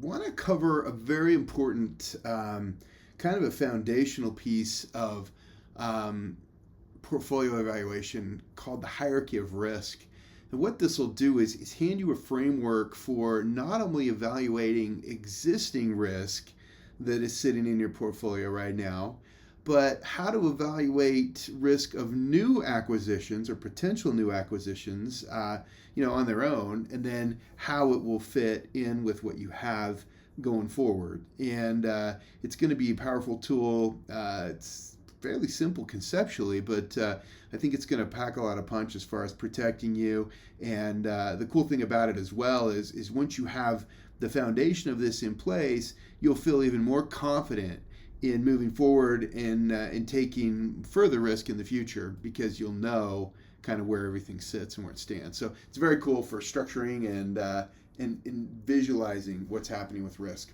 want to cover a very important kind of a foundational piece of um, portfolio evaluation called the hierarchy of risk. And what this will do is hand you a framework for not only evaluating existing risk that is sitting in your portfolio right now, but how to evaluate risk of new acquisitions or potential new acquisitions, on their own, and then how it will fit in with what you have going forward. And it's going to be a powerful tool. It's fairly simple conceptually, but I think it's going to pack a lot of punch as far as protecting you. And the cool thing about it as well is once you have the foundation of this in place, you'll feel even more confident in moving forward and taking further risk in the future, because you'll know kind of where everything sits and where it stands. So it's very cool for structuring and visualizing what's happening with risk.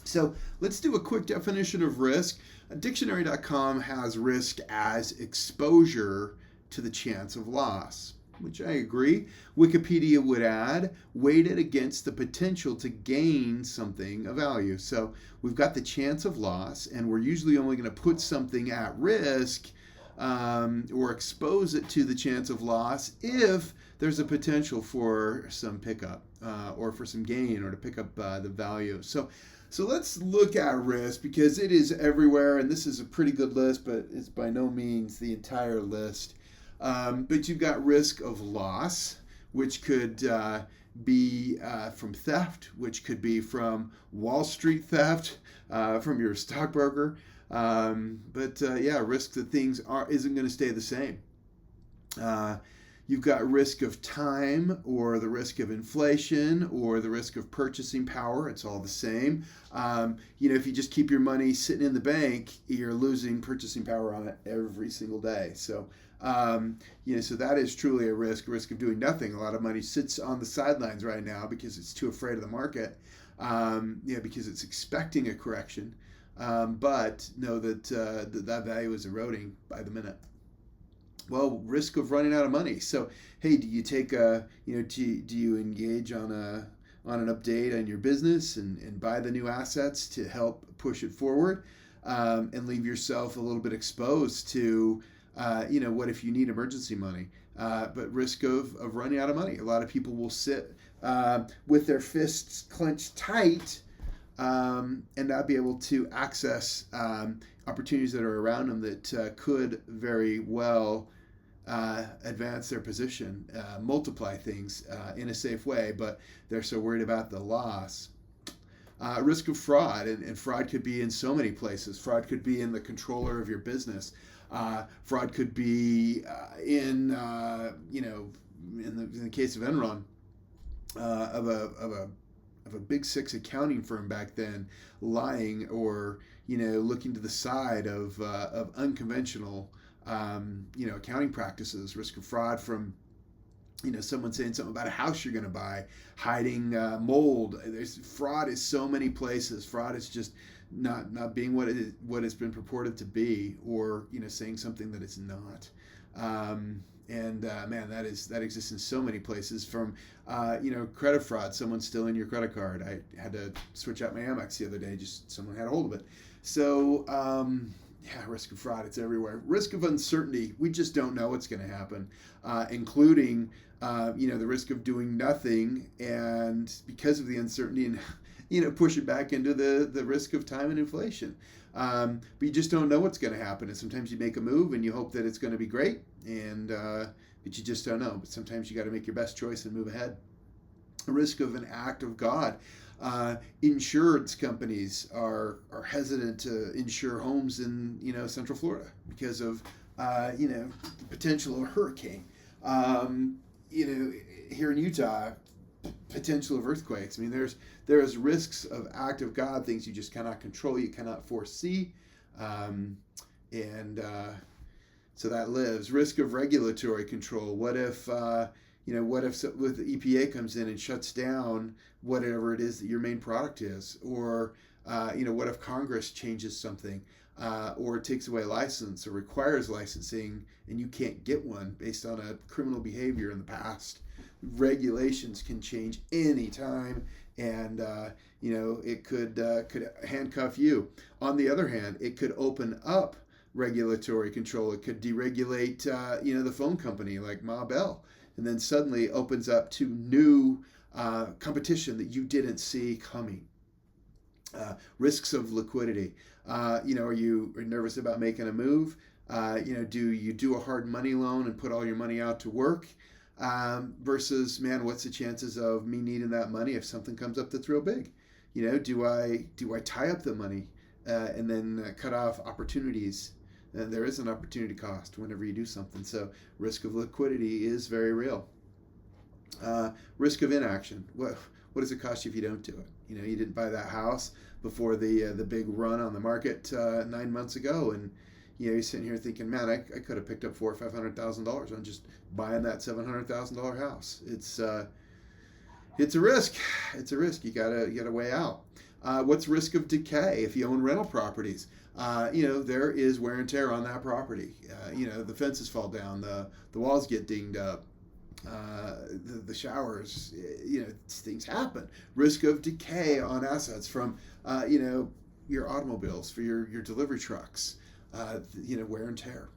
So let's do a quick definition of risk. Dictionary.com has risk as exposure to the chance of loss, which I agree. Wikipedia would add, weighted against the potential to gain something of value. So we've got the chance of loss, and we're usually only going to put something at risk or expose it to the chance of loss if there's a potential for some pickup or for some gain, or to pick up the value. So let's look at risk, because it is everywhere, and this is a pretty good list, but it's by no means the entire list. But you've got risk of loss, which could be from theft, which could be from Wall Street theft, from your stockbroker. Risk that things isn't going to stay the same. You've got risk of time, or the risk of inflation, or the risk of purchasing power. It's all the same. If you just keep your money sitting in the bank, you're losing purchasing power on it every single day. So that is truly a risk of doing nothing. A lot of money sits on the sidelines right now because it's too afraid of the market, because it's expecting a correction. But know that that value is eroding by the minute. Well, risk of running out of money. So, hey, do you take do you engage on an update on your business and buy the new assets to help push it forward, and leave yourself a little bit exposed to, what if you need emergency money? But risk of running out of money. A lot of people will sit with their fists clenched tight and not be able to access opportunities that are around them that could very well advance their position, multiply things in a safe way, but they're so worried about the loss. Risk of fraud, and fraud could be in so many places. Fraud could be in the controller of your business. Fraud could be in the case of Enron, of a big six accounting firm back then, lying or looking to the side of unconventional accounting practices. Risk of fraud from someone saying something about a house you're going to buy, hiding mold. Fraud is so many places. Fraud is just not being what it's been purported to be, or saying something that it's not. That exists in so many places. From credit fraud, someone stealing your credit card. I had to switch out my Amex the other day, just someone had a hold of it. So risk of fraud, it's everywhere. Risk of uncertainty, we just don't know what's going to happen, including the risk of doing nothing, and because of the uncertainty, and push it back into the risk of time and inflation. But you just don't know what's going to happen, and sometimes you make a move and you hope that it's going to be great, and but you just don't know. But sometimes you got to make your best choice and move ahead. A risk of an act of God. Insurance companies are hesitant to insure homes in Central Florida because of the potential of a hurricane. Here in Utah, potential of earthquakes. I mean, there's risks of act of God, things you just cannot control, you cannot foresee, so that lives. Risk of regulatory control. What if the EPA comes in and shuts down whatever it is that your main product is, or what if Congress changes something, or takes away a license or requires licensing and you can't get one based on a criminal behavior in the past. Regulations can change anytime, and it could handcuff you. On the other hand, it could open up regulatory control. It could deregulate the phone company like Ma Bell, and then suddenly opens up to new competition that you didn't see coming. Risks of liquidity. Are you nervous about making a move? Do you do a hard money loan and put all your money out to work? Versus, man, what's the chances of me needing that money if something comes up that's real big? Do I tie up the money and then cut off opportunities? And there is an opportunity cost whenever you do something. So risk of liquidity is very real. Risk of inaction. What does it cost you if you don't do it? You didn't buy that house before the big run on the market 9 months ago, and you're sitting here thinking, man, I could have picked up $400,000 or $500,000 on just buying that $700,000 house. It's a risk. It's a risk. You gotta weigh out. What's risk of decay if you own rental properties? There is wear and tear on that property. The fences fall down, the walls get dinged up. The showers, things happen. Risk of decay on assets from, your automobiles, for your delivery trucks, wear and tear.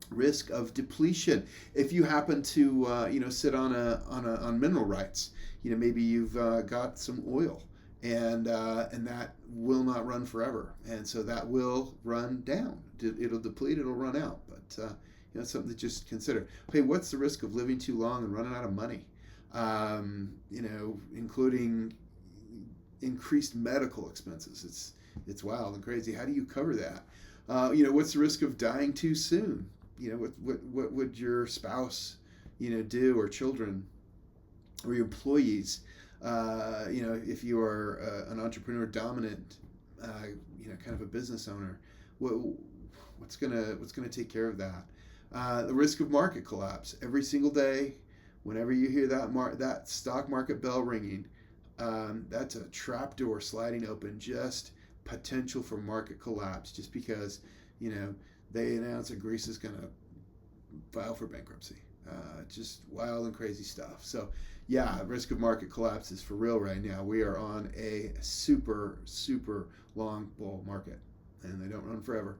Risk of depletion. If you happen to, sit on mineral rights, maybe you've got some oil, and that will not run forever, and so that will run down. It'll deplete. It'll run out, but. It's something to just consider. Hey, what's the risk of living too long and running out of money? Including increased medical expenses. It's wild and crazy. How do you cover that? What's the risk of dying too soon? What would your spouse, do, or children, or your employees? If you are an entrepreneur dominant, kind of a business owner, what's gonna take care of that? The risk of market collapse. Every single day, whenever you hear that stock market bell ringing, that's a trap door sliding open, just potential for market collapse, just because they announce that Greece is going to file for bankruptcy. Just wild and crazy stuff. So yeah, risk of market collapse is for real right now. We are on a super long bull market, and they don't run forever.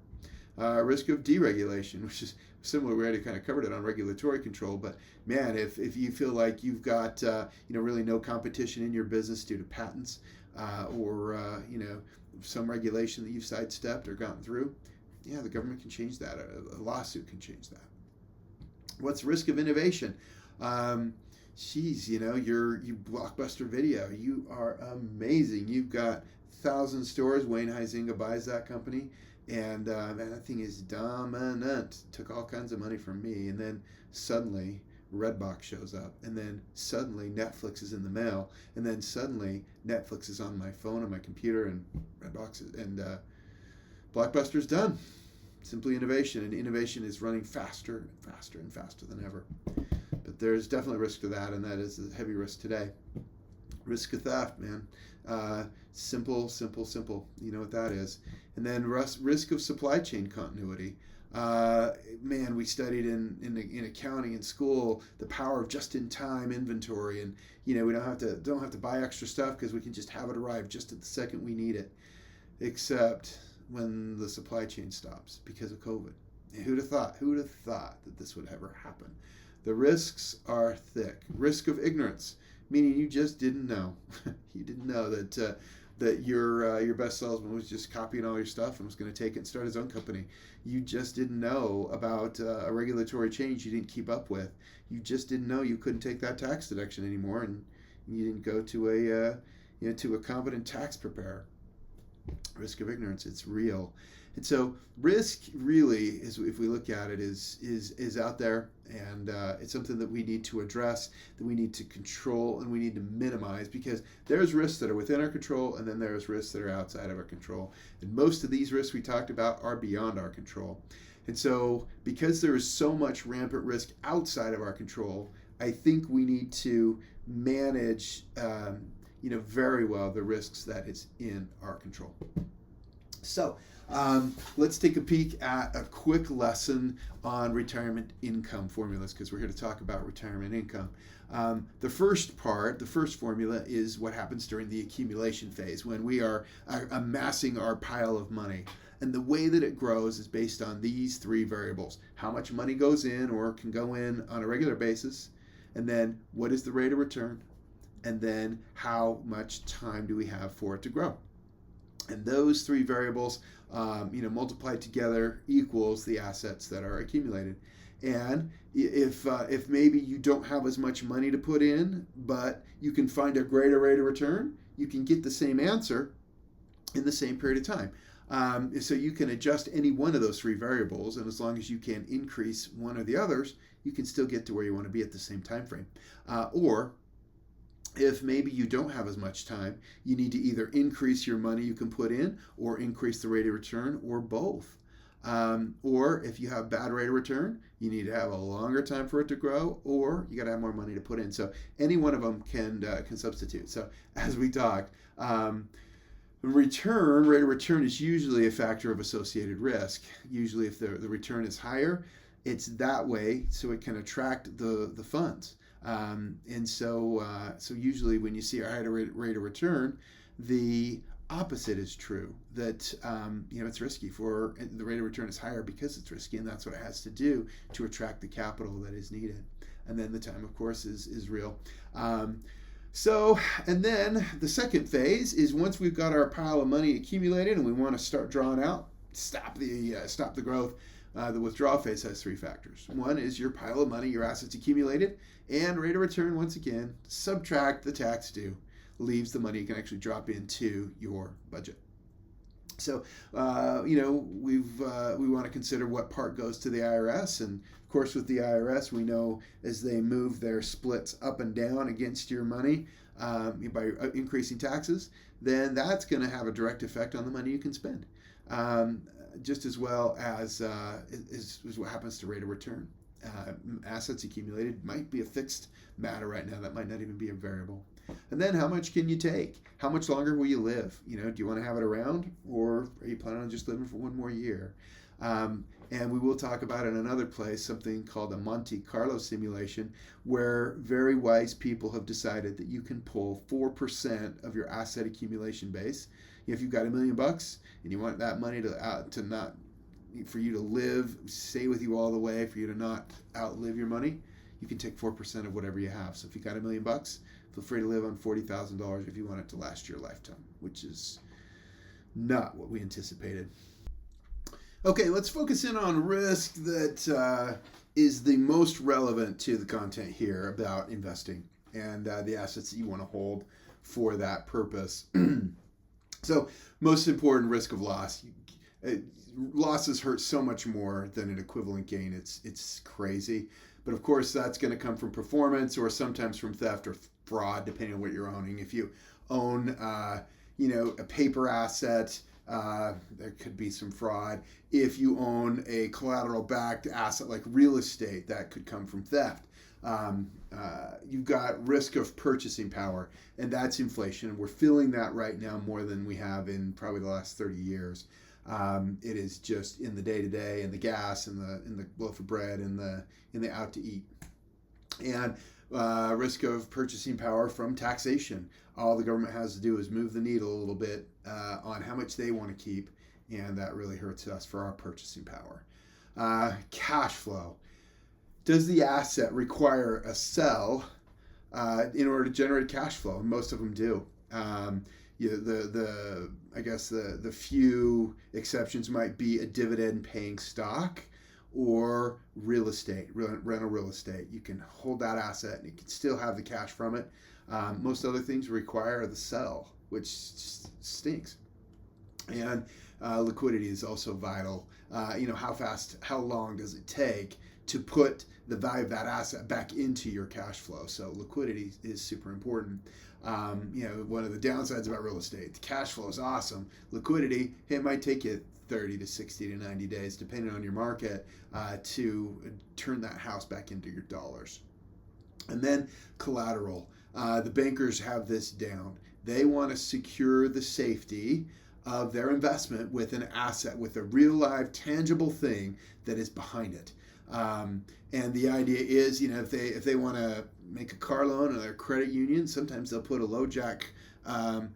Risk of deregulation, which is similar. We already kind of covered it on regulatory control, but man, if you feel like you've got really no competition in your business due to patents or some regulation that you've sidestepped or gotten through, the government can change that. A lawsuit can change that. What's risk of innovation? Your Blockbuster Video, you are amazing. You've got 1,000 stores. Wayne Huizinga buys that company. And that thing is dominant. Took all kinds of money from me, and then suddenly Redbox shows up, and then suddenly Netflix is in the mail, and then suddenly Netflix is on my phone, on my computer, and Redbox is, and Blockbuster's done. Simply innovation, and innovation is running faster and faster and faster than ever. But there's definitely risk to that, and that is a heavy risk today. Risk of theft, man. Simple. You know what that is. And then risk of supply chain continuity. We studied in accounting in school the power of just-in-time inventory, and we don't have to buy extra stuff because we can just have it arrive just at the second we need it. Except when the supply chain stops because of COVID. And who'd have thought that this would ever happen? The risks are thick. Risk of ignorance, meaning you just didn't know. You didn't know that your best salesman was just copying all your stuff and was going to take it and start his own company. You just didn't know about a regulatory change you didn't keep up with. You just didn't know you couldn't take that tax deduction anymore, and you didn't go to a competent tax preparer. Risk of ignorance, it's real. And so risk really is, if we look at it, is out there, and it's something that we need to address, that we need to control, and we need to minimize, because there's risks that are within our control, and then there's risks that are outside of our control. And most of these risks we talked about are beyond our control. And so because there is so much rampant risk outside of our control, I think we need to manage very well the risks that is in our control. So let's take a peek at a quick lesson on retirement income formulas, because we're here to talk about retirement income. The first formula is what happens during the accumulation phase, when we are amassing our pile of money. And the way that it grows is based on these three variables: how much money goes in or can go in on a regular basis, and then what is the rate of return, and then how much time do we have for it to grow. And those three variables, multiplied together equals the assets that are accumulated. And if maybe you don't have as much money to put in, but you can find a greater rate of return, you can get the same answer in the same period of time. So you can adjust any one of those three variables, and as long as you can increase one or the others, you can still get to where you want to be at the same time frame. Or if maybe you don't have as much time, you need to either increase your money you can put in or increase the rate of return, or both. Or if you have bad rate of return, you need to have a longer time for it to grow, or you got to have more money to put in. So any one of them can substitute. So as we talked, rate of return is usually a factor of associated risk. Usually if the return is higher, it's that way so it can attract the funds. So usually when you see a higher rate of return, the opposite is true, that it's risky. For the rate of return is higher because it's risky, and that's what it has to do to attract the capital that is needed. And then the time, of course, is real. And then the second phase is, once we've got our pile of money accumulated and we want to start drawing out, stop the growth. The withdrawal phase has three factors. One is your pile of money, your assets accumulated, and rate of return, once again, subtract the tax due, leaves the money you can actually drop into your budget. So, we want to consider what part goes to the IRS. And of course, with the IRS, we know as they move their splits up and down against your money by increasing taxes, then that's going to have a direct effect on the money you can spend. Just as well as is what happens to rate of return. Assets accumulated might be a fixed matter right now. That might not even be a variable. And then how much can you take? How much longer will you live? Do you want to have it around, or are you planning on just living for one more year? And we will talk about in another place something called a Monte Carlo simulation, where very wise people have decided that you can pull 4% of your asset accumulation base. If you've got $1 million and you want that money for you to live, stay with you all the way, for you to not outlive your money, you can take 4% of whatever you have. So if you got $1 million, feel free to live on $40,000 if you want it to last your lifetime, which is not what we anticipated. Okay, let's focus in on risk that is the most relevant to the content here about investing and the assets that you want to hold for that purpose. So, most important, risk of loss. Losses hurt so much more than an equivalent gain. It's crazy. But of course, that's going to come from performance, or sometimes from theft or fraud, depending on what you're owning. If you own, a paper asset, there could be some fraud. If you own a collateral-backed asset like real estate, that could come from theft. You've got risk of purchasing power, and that's inflation. And we're feeling that right now more than we have in probably the last 30 years. It is just in the day-to-day, in the gas, in the loaf of bread, in the out to eat. And risk of purchasing power from taxation. All the government has to do is move the needle a little bit on how much they want to keep, and that really hurts us for our purchasing power. Cash flow. Does the asset require a sell in order to generate cash flow? And most of them do. The few exceptions might be a dividend-paying stock or real estate, rental real estate. You can hold that asset and you can still have the cash from it. Most other things require the sell, which stinks. And liquidity is also vital. How long does it take to put the value of that asset back into your cash flow? So liquidity is super important. One of the downsides about real estate, the cash flow is awesome. Liquidity, it might take you 30 to 60 to 90 days, depending on your market, to turn that house back into your dollars. And then collateral. The bankers have this down. They want to secure the safety of their investment with an asset, with a real live tangible thing that is behind it. And the idea is, if they want to make a car loan or their credit union, sometimes they'll put a low jack, on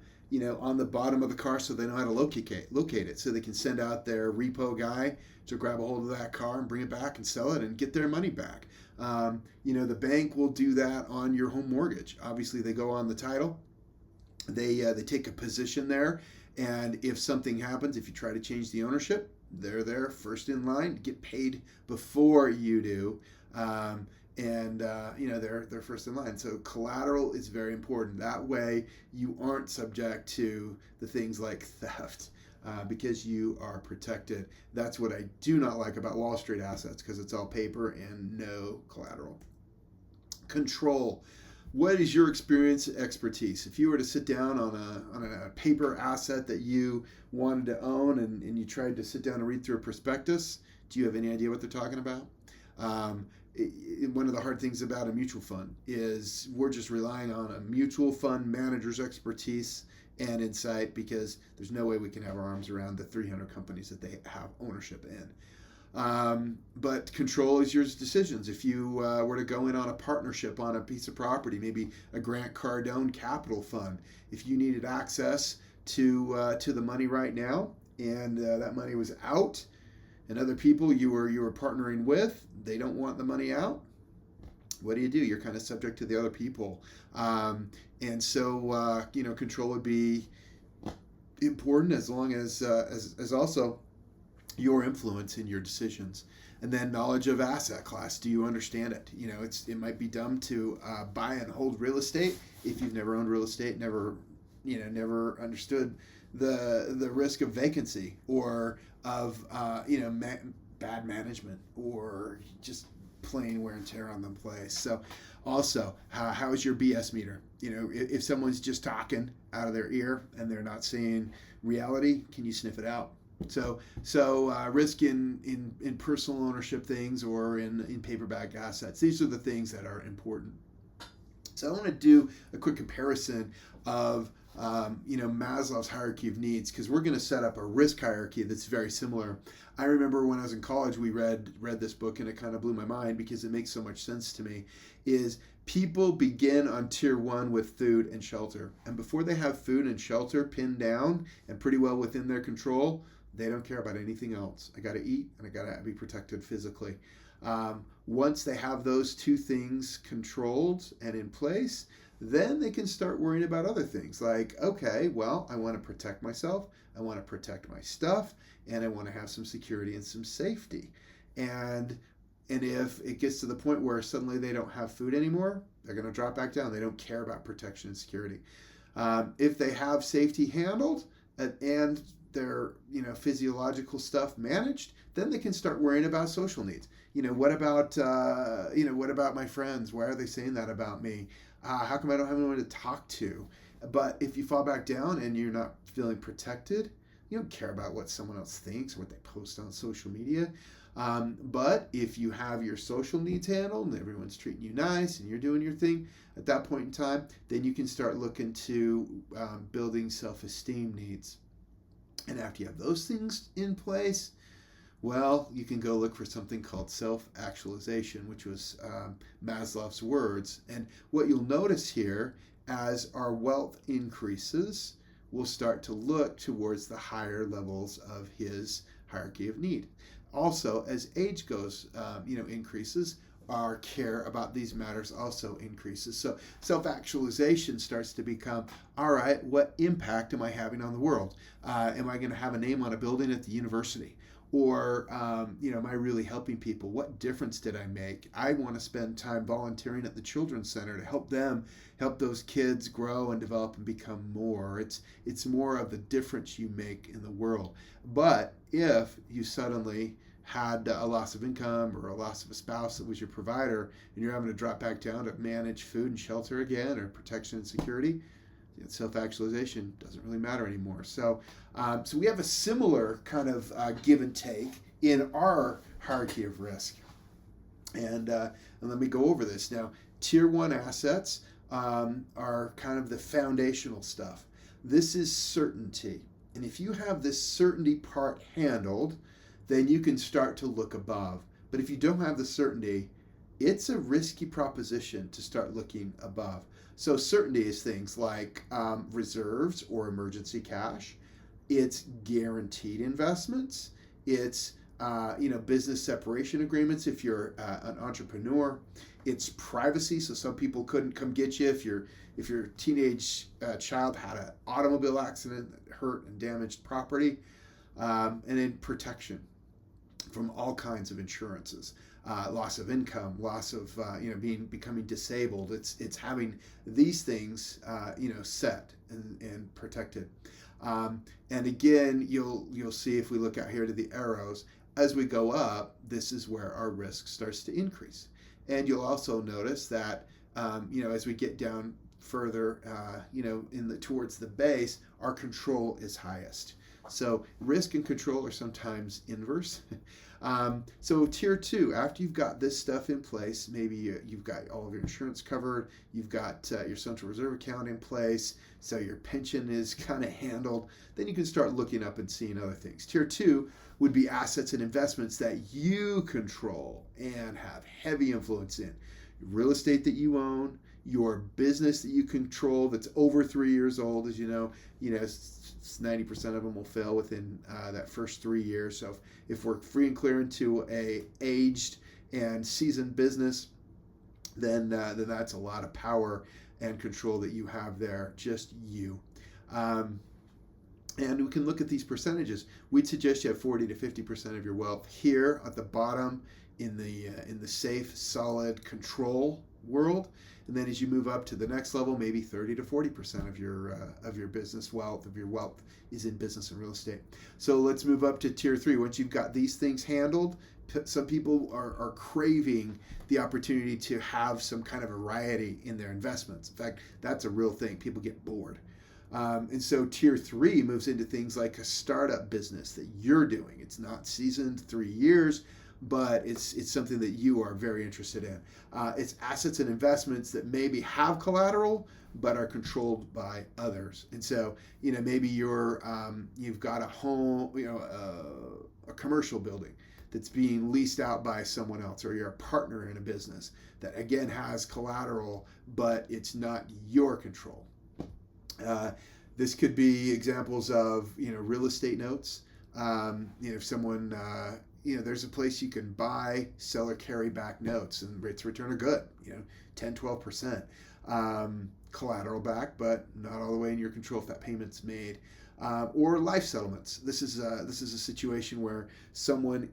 the bottom of the car so they know how to locate it, so they can send out their repo guy to grab a hold of that car and bring it back and sell it and get their money back. The bank will do that on your home mortgage. Obviously, they go on the title. They take a position there, and if something happens, if you try to change the ownership, they're there first in line, get paid before you do, they're first in line. So collateral is very important. That way, you aren't subject to the things like theft. Because you are protected. That's what I do not like about Wall Street assets, because it's all paper and no collateral. Control. What is your experience, expertise? If you were to sit down on a paper asset that you wanted to own and you tried to sit down and read through a prospectus, do you have any idea what they're talking about? One of the hard things about a mutual fund is we're just relying on a mutual fund manager's expertise and insight, because there's no way we can have our arms around the 300 companies that they have ownership in. But control is your decisions. If you were to go in on a partnership on a piece of property, maybe a Grant Cardone capital fund, if you needed access to the money right now, and that money was out, and other people you were partnering with, they don't want the money out, what do? You're kind of subject to the other people. And so, control would be important, as long as also your influence in your decisions. And then knowledge of asset class. Do you understand it? It might be dumb to buy and hold real estate if you've never owned real estate, never understood the risk of vacancy, or of bad management, or just plain wear and tear on the place. So also, how is your BS meter? If someone's just talking out of their ear and they're not saying reality, can you sniff it out? So risk in personal ownership things, or in paperback assets. These are the things that are important. So I want to do a quick comparison of Maslow's hierarchy of needs, because we're going to set up a risk hierarchy that's very similar. I remember when I was in college, we read this book, and it kind of blew my mind because it makes so much sense to me. Is people begin on tier 1 with food and shelter, and before they have food and shelter pinned down and pretty well within their control, they don't care about anything else. I got to eat and I got to be protected physically. Once they have those two things controlled and in place, then they can start worrying about other things, like, okay, well, I want to protect myself, I want to protect my stuff, and I want to have some security and some safety. And if it gets to the point where suddenly they don't have food anymore, they're going to drop back down. They don't care about protection and security. If they have safety handled and their physiological stuff managed, then they can start worrying about social needs. What about my friends? Why are they saying that about me? How come I don't have anyone to talk to? But if you fall back down and you're not feeling protected, you don't care about what someone else thinks, what they post on social media. But if you have your social needs handled and everyone's treating you nice and you're doing your thing, at that point in time, then you can start looking to building self-esteem needs. And after you have those things in place, well, you can go look for something called self-actualization, which was Maslow's words. And what you'll notice here, as our wealth increases, we'll start to look towards the higher levels of his hierarchy of need. Also, as age goes, increases, our care about these matters also increases. So self-actualization starts to become, all right, what impact am I having on the world? Am I going to have a name on a building at the university? Or, am I really helping people? What difference did I make? I want to spend time volunteering at the Children's Center to help those kids grow and develop and become more. It's more of the difference you make in the world. But if you suddenly had a loss of income or a loss of a spouse that was your provider, and you're having to drop back down to manage food and shelter again, or protection and security, self-actualization doesn't really matter anymore. So we have a similar kind of give and take in our hierarchy of risk. And let me go over this. Now, tier 1 assets are kind of the foundational stuff. This is certainty. And if you have this certainty part handled, then you can start to look above. But if you don't have the certainty, it's a risky proposition to start looking above. So certainty is things like reserves or emergency cash. It's guaranteed investments. It's business separation agreements if you're an entrepreneur. It's privacy, so some people couldn't come get you if your teenage child had an automobile accident that hurt and damaged property, and then protection from all kinds of insurances, loss of income, loss of becoming disabled. It's having these things set and protected. And again, you'll see if we look out here to the arrows, as we go up, this is where our risk starts to increase. And you'll also notice that as we get down further, towards the base, our control is highest. So risk and control are sometimes inverse. So tier 2, after you've got this stuff in place, maybe you've got all of your insurance covered, you've got your central reserve account in place, so your pension is kind of handled, then you can start looking up and seeing other things. Tier 2 would be assets and investments that you control and have heavy influence in. Real estate that you own, your business that you control that's over 3 years old, as you know, 90% of them will fail within that first 3 years. So if we're free and clear into a aged and seasoned business, then that's a lot of power and control that you have there, just you. And we can look at these percentages. We'd suggest you have 40 to 50% of your wealth here at the bottom in the safe, solid control world. And then as you move up to the next level, maybe 30 to 40% of your business wealth, of your wealth is in business and real estate. So let's move up to tier 3. Once you've got these things handled, some people are craving the opportunity to have some kind of variety in their investments. In fact, that's a real thing. People get bored. And so tier 3 moves into things like a startup business that you're doing. It's not seasoned 3 years, but it's something that you are very interested in. It's assets and investments that maybe have collateral, but are controlled by others. And so, maybe you've got a home, a commercial building that's being leased out by someone else, or you're a partner in a business that again has collateral, but it's not your control. This could be examples of real estate notes. If someone there's a place you can buy, sell, or carry back notes, and rates of return are good. 10-12%. Collateral back, but not all the way in your control if that payment's made. Or life settlements. This is a situation where someone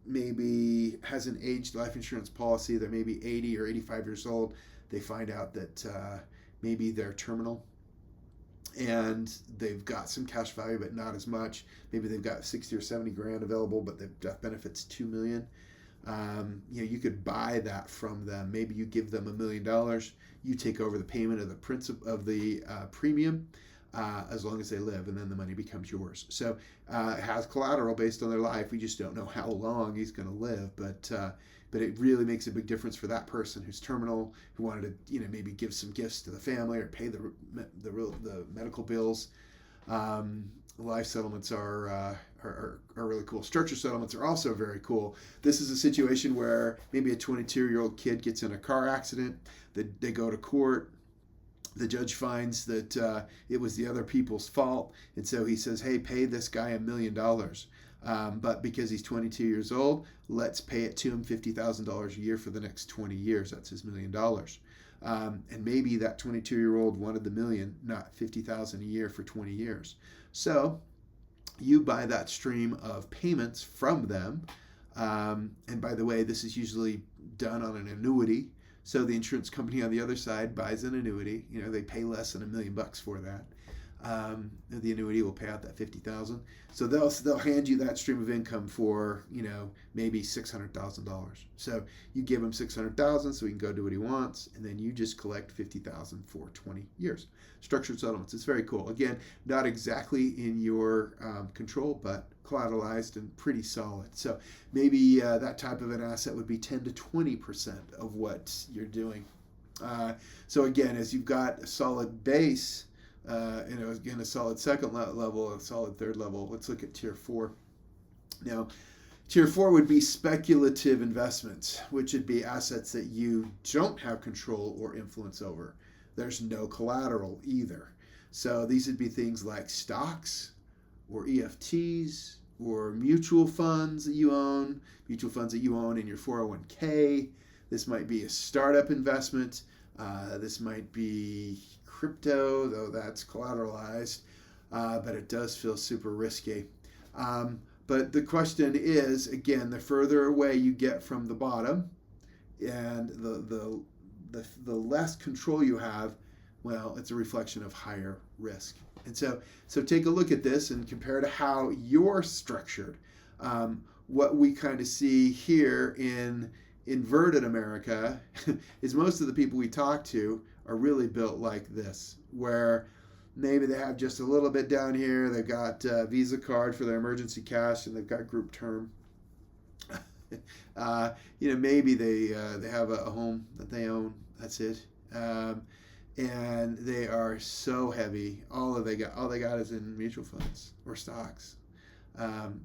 maybe has an aged life insurance policy. They're maybe 80 or 85 years old. They find out that maybe they're terminal, and they've got some cash value, but not as much. Maybe they've got 60 or 70 grand available, but the death benefit's $2 million. You could buy that from them. Maybe you give them $1 million. You take over the payment of the principal of the premium, as long as they live, and then the money becomes yours. So it has collateral based on their life. We just don't know how long he's going to live, but it really makes a big difference for that person who's terminal, who wanted to maybe give some gifts to the family or pay the medical bills. Life settlements are really cool. Structured settlements are also very cool. This is a situation where maybe a 22-year-old kid gets in a car accident. They go to court. The judge finds that it was the other people's fault, and so he says, "Hey, pay this guy $1 million." But because he's 22 years old, let's pay it to him $50,000 a year for the next 20 years. That's his $1 million. And maybe that 22-year-old wanted the $1 million, not $50,000 a year for 20 years. So you buy that stream of payments from them. And by the way, this is usually done on an annuity. So the insurance company on the other side buys an annuity. They pay less than $1 million for that. The annuity will pay out that $50,000. So they'll hand you that stream of income for maybe $600,000. So you give him $600,000 so he can go do what he wants, and then you just collect $50,000 for 20 years. Structured settlements. It's very cool. Again, not exactly in your control, but collateralized and pretty solid. So maybe that type of an asset would be 10 to 20% of what you're doing. So again, as you've got a solid base again, a solid second level, a solid third level. Let's look at tier 4. Now, tier 4 would be speculative investments, which would be assets that you don't have control or influence over. There's no collateral either. So these would be things like stocks or EFTs or mutual funds that you own in your 401k. This might be a startup investment. This might be crypto, though that's collateralized, but it does feel super risky. But the question is, again, the further away you get from the bottom and the less control you have, well, it's a reflection of higher risk. And so take a look at this and compare to how you're structured. What we kind of see here in inverted America is most of the people we talk to are really built like this, where maybe they have just a little bit down here. They've got a Visa card for their emergency cash, and they've got group term. Maybe they have a home that they own. That's it. And they are so heavy. All they got is in mutual funds or stocks.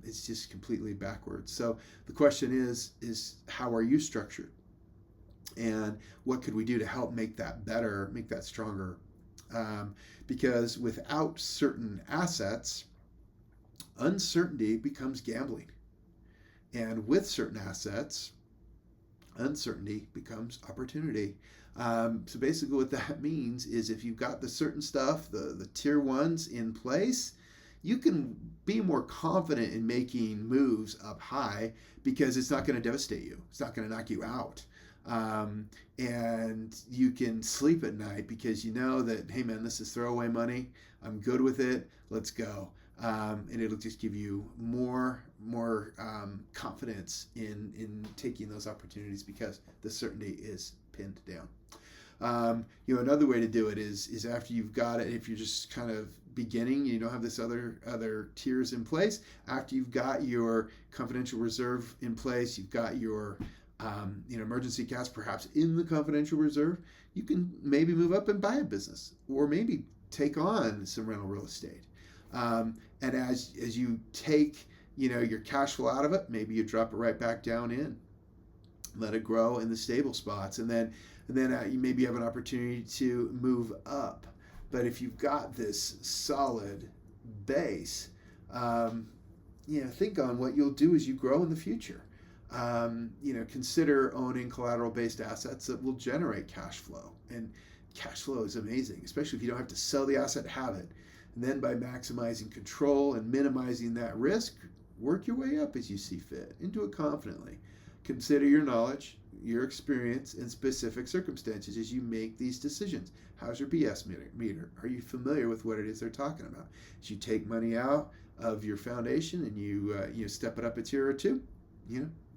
It's just completely backwards. So the question is how are you structured? And what could we do to help make that better, make that stronger? Because without certain assets, uncertainty becomes gambling. And with certain assets, uncertainty becomes opportunity. So basically what that means is if you've got the certain stuff, the tier 1s in place, you can be more confident in making moves up high because it's not going to devastate you. It's not going to knock you out. And you can sleep at night because you know that, hey man, this is throwaway money. I'm good with it. Let's go. And it'll just give you more confidence in taking those opportunities because the certainty is pinned down. Another way to do it is after you've got it, if you're just kind of beginning, you don't have this other tiers in place. After you've got your confidential reserve in place, you've got your emergency cash perhaps in the confidential reserve, you can maybe move up and buy a business or maybe take on some rental real estate. And as you take your cash flow out of it, maybe you drop it right back down in, let it grow in the stable spots, and then you maybe have an opportunity to move up. But if you've got this solid base, think on what you'll do as you grow in the future. Consider owning collateral-based assets that will generate cash flow. And cash flow is amazing, especially if you don't have to sell the asset to have it. And then by maximizing control and minimizing that risk, work your way up as you see fit. And do it confidently. Consider your knowledge, your experience, and specific circumstances as you make these decisions. How's your BS meter? Are you familiar with what it is they're talking about? As you take money out of your foundation and you step it up a tier or two,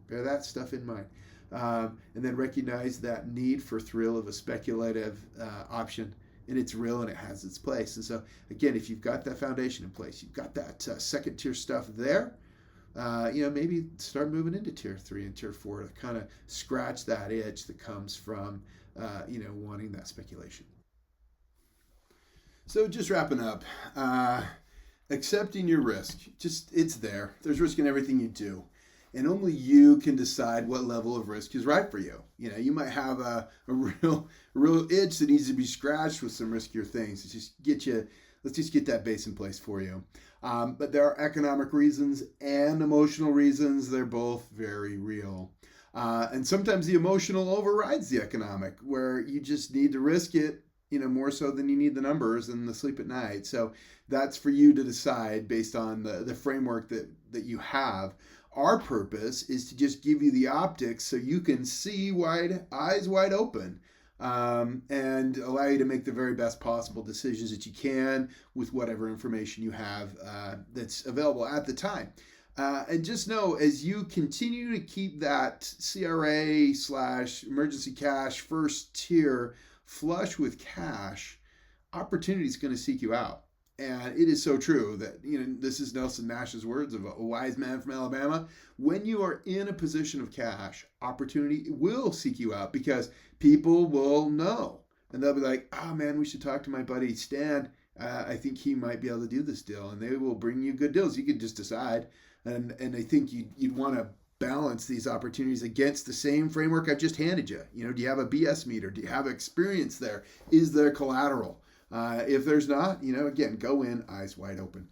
bear that stuff in mind. And then recognize that need for thrill of a speculative option. And it's real and it has its place. And so, again, if you've got that foundation in place, you've got that second tier stuff there, maybe start moving into tier 3 and tier 4 to kind of scratch that itch that comes from, wanting that speculation. So just wrapping up, accepting your risk, it's there. There's risk in everything you do. And only you can decide what level of risk is right for you. You might have a real itch that needs to be scratched with some riskier things. Let's just get that base in place for you. But there are economic reasons and emotional reasons. They're both very real. And sometimes the emotional overrides the economic, where you just need to risk it, more so than you need the numbers and the sleep at night. So that's for you to decide based on the framework that you have. Our purpose is to just give you the optics so you can see eyes wide open, and allow you to make the very best possible decisions that you can with whatever information you have that's available at the time. And just know, as you continue to keep that CRA/emergency cash first tier flush with cash, opportunity is going to seek you out. And it is so true that, this is Nelson Nash's words of a wise man from Alabama. When you are in a position of cash, opportunity will seek you out because people will know. And they'll be like, oh man, we should talk to my buddy Stan I think he might be able to do this deal, and they will bring you good deals. You could just decide, and I think you'd want to balance these opportunities against the same framework I've just handed you. Do you have a BS meter? Do you have experience there? Is there collateral? If there's not, again, go in eyes wide open.